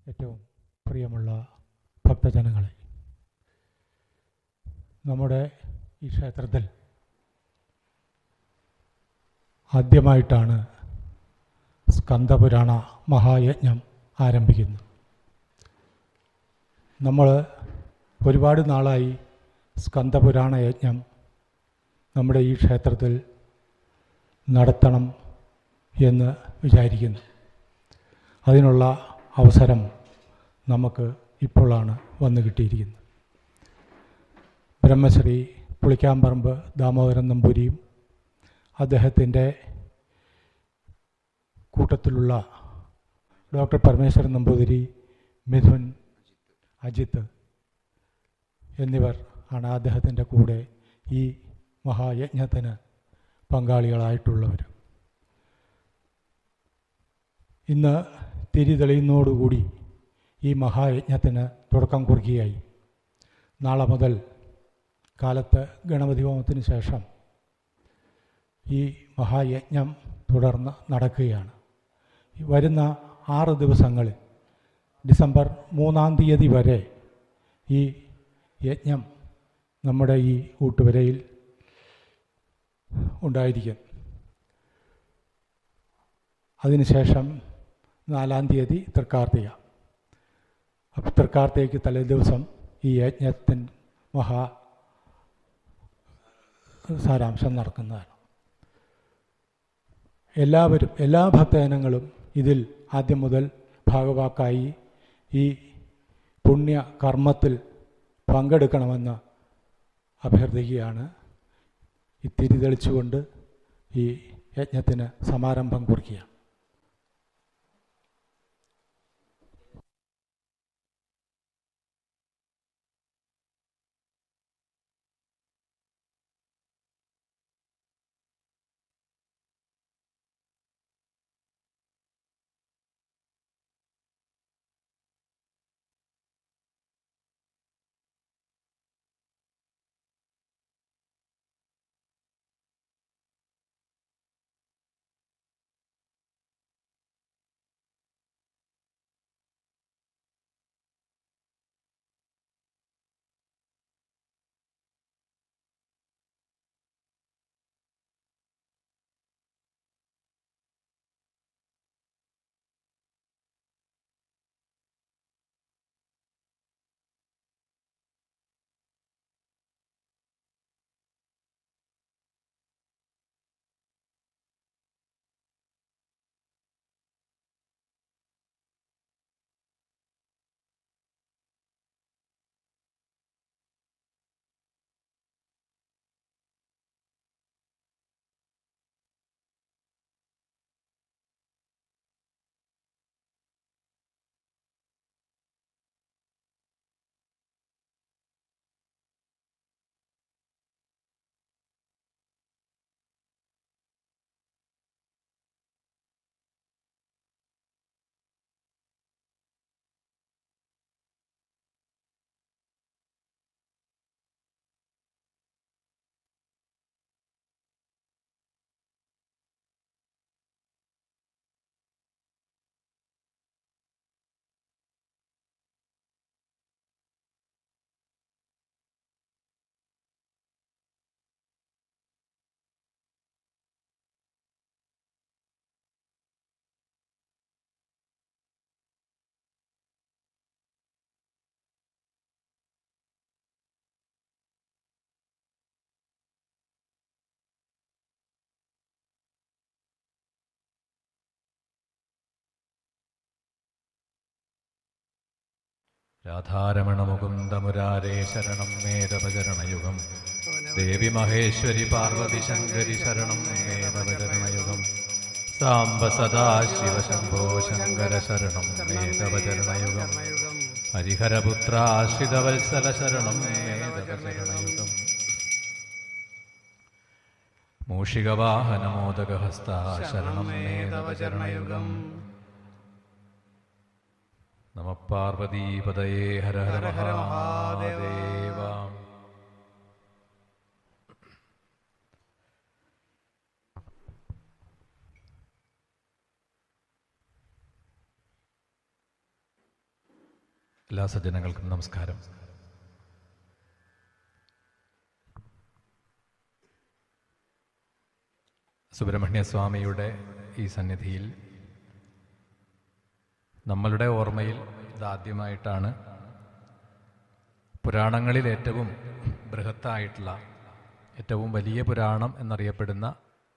ഏറ്റവും പ്രിയമുള്ള ഭക്തജനങ്ങളെ, നമ്മുടെ ഈ ക്ഷേത്രത്തിൽ ആദ്യമായിട്ടാണ് സ്കന്ദപുരാണ മഹായജ്ഞം ആരംഭിക്കുന്നത്. നമ്മൾ ഒരുപാട് നാളായി സ്കന്ദപുരാണ യജ്ഞം നമ്മുടെ ഈ ക്ഷേത്രത്തിൽ നടത്തണം എന്ന് വിചാരിക്കുന്നു. അതിനുള്ള അവസരം നമുക്ക് ഇപ്പോഴാണ് വന്നു കിട്ടിയിരിക്കുന്നത്. ബ്രഹ്മശ്രീ പുളിക്കാമ്പറമ്പ് ദാമോദരൻ നമ്പൂരിയും അദ്ദേഹത്തിൻ്റെ കൂട്ടത്തിലുള്ള ഡോക്ടർ പരമേശ്വരൻ നമ്പൂതിരി, മിഥുൻ, അജിത്ത് എന്നിവർ ആണ് അദ്ദേഹത്തിൻ്റെ കൂടെ ഈ മഹായജ്ഞത്തിന് പങ്കാളികളായിട്ടുള്ളവർ. ഇന്ന് തിരി തെളിയുന്നതോടുകൂടി ഈ മഹായജ്ഞത്തിന് തുടക്കം കുറിക്കുകയായി. നാളെ മുതൽ കാലത്ത് ഗണപതി ഹോമത്തിന് ശേഷം ഈ മഹായജ്ഞം തുടർന്ന് നടക്കുകയാണ്. വരുന്ന 6 ദിവസങ്ങളിൽ ഡിസംബർ 3-ാം തീയതി വരെ ഈ യജ്ഞം നമ്മുടെ ഈ ഊട്ടുപുരയിൽ ഉണ്ടായിരിക്കും. അതിനുശേഷം 4-ാം തീയതി തൃക്കാർത്തിക. അപ്പോൾ തൃക്കാർത്തികയ്ക്ക് തലേ ദിവസം ഈ യജ്ഞത്തിൻ സാരാംശം നടക്കുന്നതാണ്. എല്ലാവരും, എല്ലാ ഭക്തജനങ്ങളും ഇതിൽ ആദ്യം മുതൽ ഭാഗവാക്കായി ഈ പുണ്യ കർമ്മത്തിൽ പങ്കെടുക്കണമെന്ന് അഭ്യർത്ഥിക്കുകയാണ്. ഈ തിരി തെളിച്ചുകൊണ്ട് ഈ യജ്ഞത്തിന് സമാരംഭം കുറിക്കുകയാണ്. രാധാരമണ മുകുന്ദ മുരാരേ ശരണം മേധവചരണയുഗം. ദേവി മഹേശ്വരി പാർവതി ശങ്കരി ശരണം മേധവചരണയുഗം. സാംബ സദാശിവ ശംഭോ ശങ്കര ശരണം മേധവചരണയുഗം. ഹരിഹരപുത്രാശ്രിതവത്സല ശരണം മേധവചരണയുഗം. മൂഷികവാഹനമോദകഹസ്ത ശരണം മേധവചരണയുഗം. നമ പാർവതീപതയേ ഹര ഹര മഹാദേവ. എല്ലാ സജ്ജനങ്ങൾക്കും നമസ്കാരം. സുബ്രഹ്മണ്യസ്വാമിയുടെ ഈ സന്നിധിയിൽ നമ്മളുടെ ഓർമ്മയിൽ ഇതാദ്യമായിട്ടാണ് പുരാണങ്ങളിൽ ഏറ്റവും ബൃഹത്തായിട്ടുള്ള, ഏറ്റവും വലിയ പുരാണം എന്നറിയപ്പെടുന്ന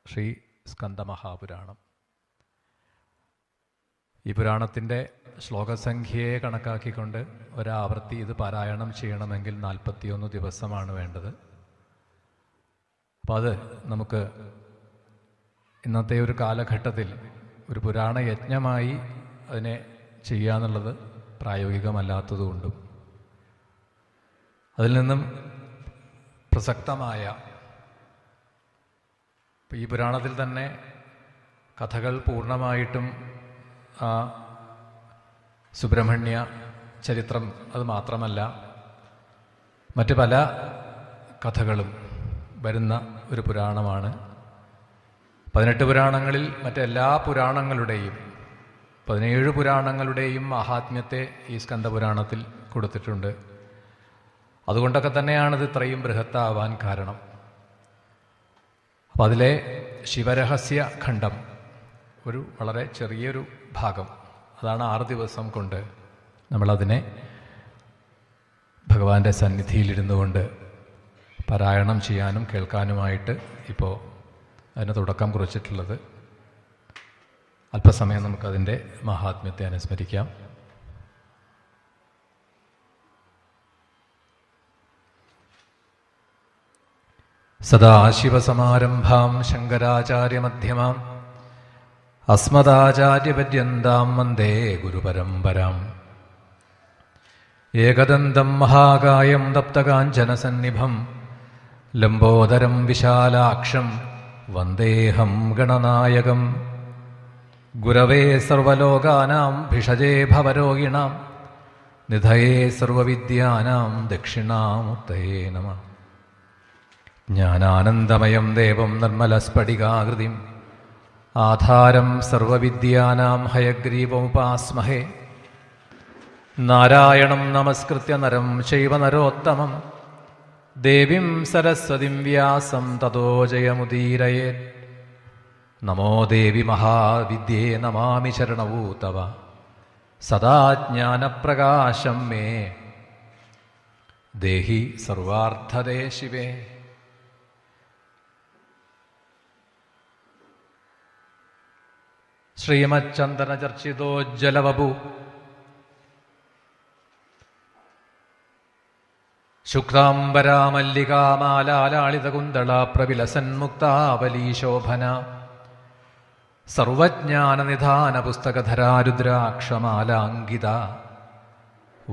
ശ്രീ സ്കന്ദമഹാപുരാണം. ഈ പുരാണത്തിൻ്റെ ശ്ലോകസംഖ്യയെ കണക്കാക്കിക്കൊണ്ട് ഒരാവർത്തി ഇത് പാരായണം ചെയ്യണമെങ്കിൽ 41 ദിവസമാണ് വേണ്ടത്. അപ്പം അത് നമുക്ക് ഇന്നത്തെ ഒരു കാലഘട്ടത്തിൽ ഒരു പുരാണ യജ്ഞമായി അതിനെ ചെയ്യാന്നുള്ളത് പ്രായോഗികമല്ലാത്തതുകൊണ്ടും അതിൽ നിന്നും പ്രസക്തമായ ഈ പുരാണത്തിൽ തന്നെ കഥകൾ പൂർണ്ണമായിട്ടും സുബ്രഹ്മണ്യ ചരിത്രം അത് മാത്രമല്ല മറ്റ് പല കഥകളും വരുന്ന ഒരു പുരാണമാണ്. 18 പുരാണങ്ങളിൽ മറ്റെല്ലാ പുരാണങ്ങളുടെയും 17 പുരാണങ്ങളുടെയും മഹാത്മ്യത്തെ ഈ സ്കന്ദപുരാണത്തിൽ കൊടുത്തിട്ടുണ്ട്. അതുകൊണ്ടൊക്കെ തന്നെയാണിത് ഇത്രയും ബൃഹത്താവാൻ കാരണം. അപ്പം അതിലെ ശിവരഹസ്യ ഖണ്ഡം ഒരു വളരെ ചെറിയൊരു ഭാഗം, അതാണ് 6 ദിവസം കൊണ്ട് നമ്മളതിനെ ഭഗവാന്റെ സന്നിധിയിലിരുന്നു കൊണ്ട് പാരായണം ചെയ്യാനും കേൾക്കാനുമായിട്ട് ഇപ്പോൾ അതിന് തുടക്കം കുറിച്ചിട്ടുള്ളത്. അല്പസമയം നമുക്കതിൻ്റെ മഹാത്മ്യത്തെ അനുസ്മരിക്കാം. സദാശിവസമാരംഭാം ശങ്കരാചാര്യമധ്യമാം അസ്മദാചാര്യപര്യന്താം വന്ദേ ഗുരുപരമ്പരാം. ഏകദന്തം മഹാകായം തപ്തകാഞ്ചനസന്നിഭം ലംബോദരം വിശാലാക്ഷം വന്ദേഹം ഗണനായകം. ഗുരവേ സർവലോകാനാം ഭിഷജേ ഭവരോഗിണാം നിധയേ സർവവിദ്യാനാം ദക്ഷിണാമൂർത്തയേ നമഃ. ജ്ഞാനാനന്ദമയം ദേവം നിർമ്മലസ്ഫടികാകൃതിം ആധാരം സർവവിദ്യാനാം ഹയഗ്രീവമുപാസ്മഹേ. നാരായണം നമസ്കൃത്യ നരം ചൈവ നരോത്തമം ദേവീം സരസ്വതിം വ്യാസം തതോ ജയമുദീരയേത്. നമോ ദേവി മഹാവിദ്യേ നമാമി ശരണവൂ തവ സദാ ജ്ഞാനപ്രകാശം മേ ദേഹി സർവാർത്ഥദേ ശിവേ. ശ്രീമച്ചന്ദനചർച്ചിതോജ്ജലവപു ശുക്താംബരാമല്ലികാമാലാളിതകുന്തള പ്രവിലസന്മുക്താവലീശോഭന സർവജ്ഞാനനിധാന പുസ്തകധരാരുദ്രാക്ഷമാലാങ്കിത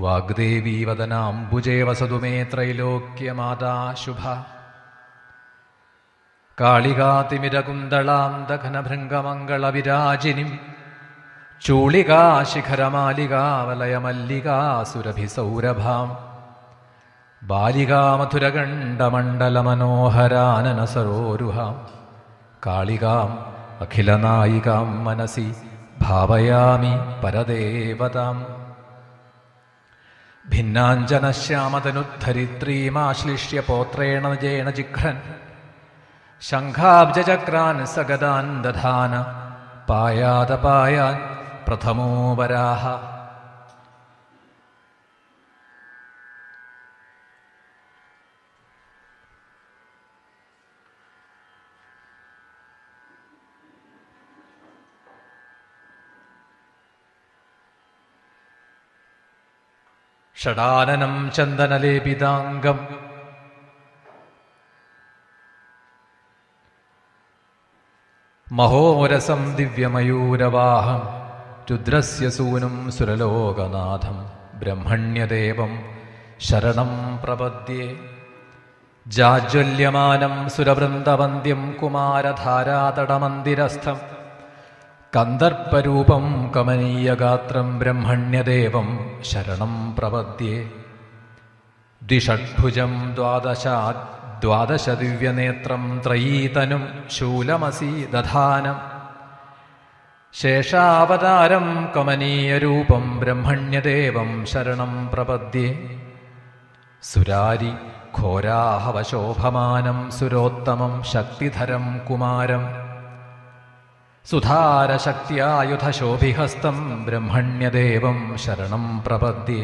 വാഗ്ദേവീ വദനാംബുജേ വസതു മേ ത്രൈലോക്യമാതാ ശുഭ. കാളികാതിമിരകുന്തളാം ദഘനഭൃംഗമംഗളവിരാജിനിം ചൂളികാശിഖരമാലികാവലയമല്ലികാസുരഭിസൗരഭാം ബാലികാമധുരഗണ്ഡമണ്ഡലമനോഹരാനനസരോരുഹാം കാളികാം അഖിലനായികാം മനസി ഭാവയാമി പരദേവതാം. ഭിന്നാഞ്ജനശ്യാമതനുദ്ധരിത്രീമാശ്ലിഷ്യ പോത്രേണ ജേണ ജിഘ്രൻ ശംഖാബ്ജചക്രാൻ സഗദാൻ ദധാന പായാതപായാൻ പ്രഥമോ വരാഹ. ഷടാനനം ചന്ദനലേപിതാംഗം മഹോരസം ദിവ്യമയൂരവാഹം രുദ്രസ്യ സൂനും സുരലോകനാഥം ബ്രഹ്മണ്യദേവം ശരണം പ്രപദ്യേ. ജാജ്വല്യമാനം സുരവൃന്ദവന്ദ്യം കുമാരധാരാതടമന്ദിരസ്ഥം കന്ദർപ്പരൂപം കമനീയഗാത്രം ബ്രഹ്മണ്യദേവം ശരണം പ്രപദ്യേ. ദ്വിഷഡ്ഭുജം ദ്വാദശ ദിവ്യനേത്രം ത്രയീതനും ശൂലമസി ദധാനം ശേഷാവതാരം കമനീയരൂപം ബ്രഹ്മണ്യദേവം ശരണം പ്രപദ്യേ. സുരാരി ഘോരാഹവശോഭമാനം സുരോത്തമം ശക്തിധരം കുമാരം. സുധാരശക്തിയായുധശോഭിഹസ്തം ബ്രഹ്മണ്യദേവം ശരണം പ്രപദ്യേ.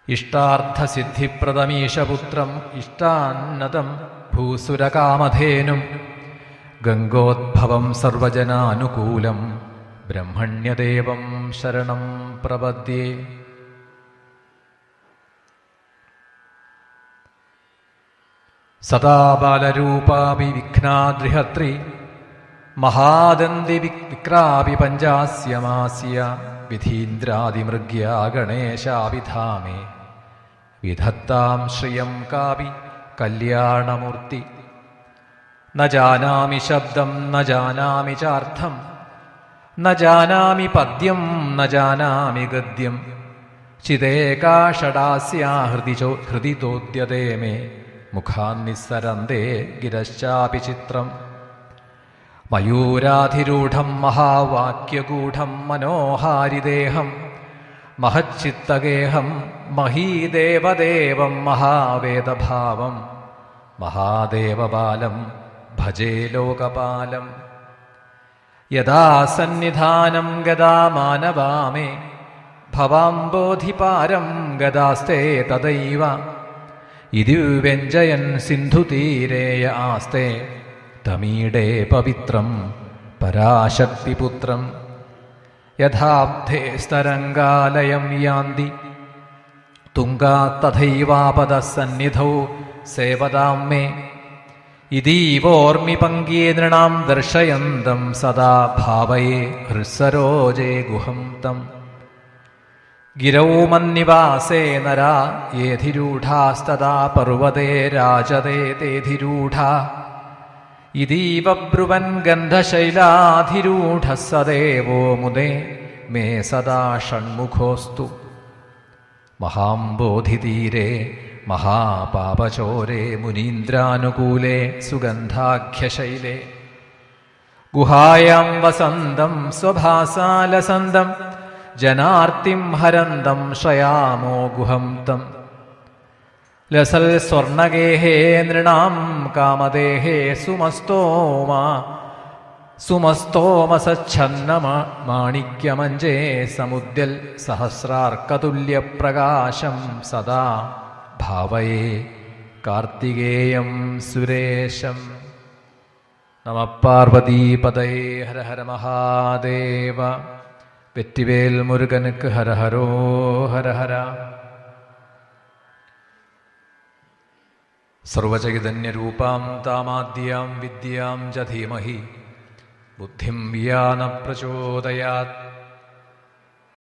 ഇഷ്ടാർത്ഥസിദ്ധിപ്രദമീശപുത്രം ഇഷ്ടാന്നതം ഭൂസുരകാമധേനും. ഗംഗോദ്ഭവം സർവജനാനുകൂലം ബ്രഹ്മണ്യദേവം ശരണം പ്രപദ്യേ. സദാ ബാലരൂപാപി വിഘ്നാദ്രിഹത്രി മഹാദന്തി വിക്രാപി പഞ്ചാസ്യമാസ്യ. വിധീന്ദ്രാദിമൃഗ്യ ഗണേശാഭിധാമേ വിധത്താം ശ്രിയം കാപി കല്യാണമൂർത്തി. ന ജാനാമി ശബ്ദം ന ജാനാമി ചാർത്ഥം ന ജാനാമി പദ്യം ന ജാനാമി ഗദ്യം. ചിദേകാഷടാസ്യാ ഹൃദി തോദ്യതേ മേ മുഖാന്നിസ്സരന്തേ ഗിരശ്ചാപി ചിത്രം. മയൂരാധിരൂഢം മഹാവാക്യഗൂഢം മനോഹാരിദേഹം മഹച്ചിത്തഗേഹം മഹീദേവദേവം മഹാവേദഭാവം മഹാദേവബാലം ഭജേ ലോകപാലം. യഥാ സന്നിധാനം ഗദാ മാനവാമേ ഭവാംബോധിപാരം ഗദാസ്തേ തദൈവ. ഇതി വ്യഞ്ജയൻ സിന്ധുതീരേയ ആസ്തേ തമീഡേ പവിത്രം പരാശക്തിപുത്രം. യഥാബ്ധേ സ്തരംഗാലയം യാന്തി തുംഗാത്തഥൈവാപദസന്നിധൗ സേവതാം മേ. ഇതീവോർമി പങ്ക്യേ നൃണാം ദർശയന്തം സദാ ഭാവയേ ഹൃത്സരോജേ ഗുഹം തം. ഗിരൗ മന്നിവാസേ നരാ യേധിരൂഢാസ്തദാ പർവ്വതേ രാജതേ തേധിരൂഢാ. ഇതീവ ബ്രുവൻ ഗന്ധശൈലാധിരൂഢ സദേവോ മുദേ മേ സദാ ഷൺമുഖോസ്തു. മഹാംബോധിതീരേ മഹാപാപചോരേ മുനീന്ദ്രാനുകൂലേ സുഗന്ധാഖ്യശൈലേ. ഗുഹായാം വസന്തം സ്വഭാസാലസന്തം ജനാർത്തിം ഹരന്തം ശ്രയാമോ ഗുഹം തം. ലസൽ സ്വർണഗേഹേ നൃണാം കാമദേഹേ സുമസ്തോമസച്ഛന്ന മാണിക്യമഞ്ജേ സമുദ്യൽ സഹസ്രാർക്കതുല്യപ്രകാശം സദാ ഭാവയേ കാർത്തികേയം സുരേശം. നമഃ പാർവതീപതയേ ഹര ഹര മഹാദേവ. വെറ്റിവേൽ മുരുകനുക്ക് ഹര ഹരോ ഹര ഹര. സർവചൈതന്യരൂപാം താമാദ്യാം വിദ്യാം ച ധീമഹി ബുദ്ധിം യാന പ്രചോദയാത്.